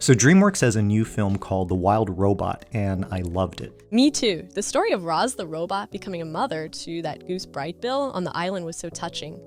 So DreamWorks has a new film called The Wild Robot, and I loved it. Me too. The story of Roz the robot becoming a mother to that goose Brightbill on the island was so touching.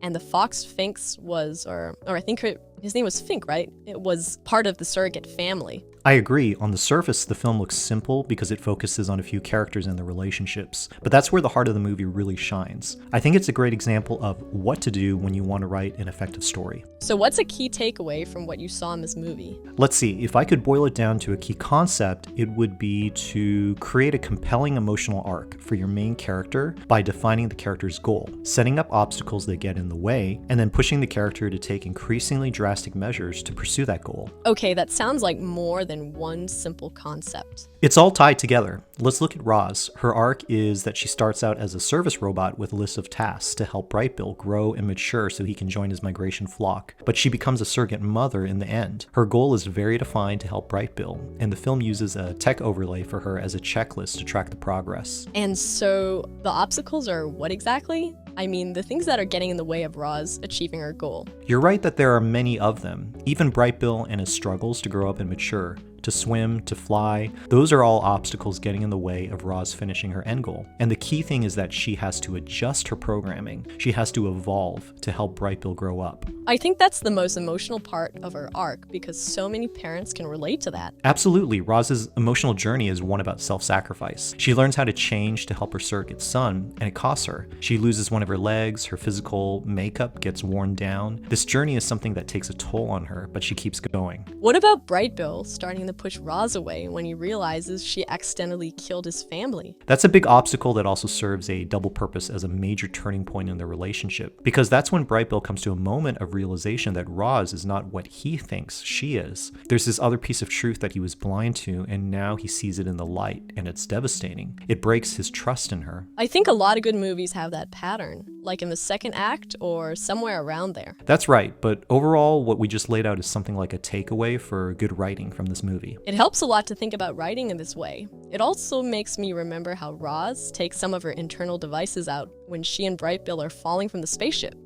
And the fox Finks was, or I think his name was Fink, right? It was part of the surrogate family. I agree. On the surface, the film looks simple because it focuses on a few characters and their relationships, but that's where the heart of the movie really shines. I think it's a great example of what to do when you want to write an effective story. So what's a key takeaway from what you saw in this movie? Let's see, if I could boil it down to a key concept, it would be to create a compelling emotional arc for your main character by defining the character's goal, setting up obstacles that get in the way, and then pushing the character to take increasingly drastic measures to pursue that goal. Okay, that sounds like more than one simple concept. It's all tied together. Let's look at Roz. Her arc is that she starts out as a service robot with a list of tasks to help Brightbill grow and mature so he can join his migration flock. But she becomes a surrogate mother in the end. Her goal is very defined to help Brightbill, and the film uses a tech overlay for her as a checklist to track the progress. And so the obstacles are what exactly? I mean, the things that are getting in the way of Roz achieving her goal. You're right that there are many of them. Even Brightbill and his struggles to grow up and mature. To swim, to fly, those are all obstacles getting in the way of Roz finishing her end goal. And the key thing is that she has to adjust her programming. She has to evolve to help Brightbill grow up. I think that's the most emotional part of her arc because so many parents can relate to that. Absolutely, Roz's emotional journey is one about self-sacrifice. She learns how to change to help her surrogate son, and it costs her. She loses one of her legs, her physical makeup gets worn down. This journey is something that takes a toll on her, but she keeps going. What about Brightbill starting to push Roz away when he realizes she accidentally killed his family? That's a big obstacle that also serves a double purpose as a major turning point in their relationship, because that's when Brightbill comes to a moment of realization that Roz is not what he thinks she is. There's this other piece of truth that he was blind to, and now he sees it in the light, and it's devastating. It breaks his trust in her. I think a lot of good movies have that pattern, like in the second act or somewhere around there. That's right, but overall, what we just laid out is something like a takeaway for good writing from this movie. It helps a lot to think about writing in this way. It also makes me remember how Roz takes some of her internal devices out when she and Brightbill are falling from the spaceship,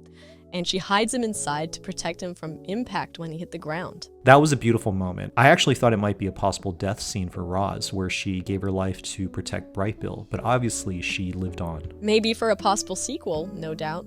and she hides him inside to protect him from impact when he hit the ground. That was a beautiful moment. I actually thought it might be a possible death scene for Roz, where she gave her life to protect Brightbill, but obviously she lived on. Maybe for a possible sequel, no doubt.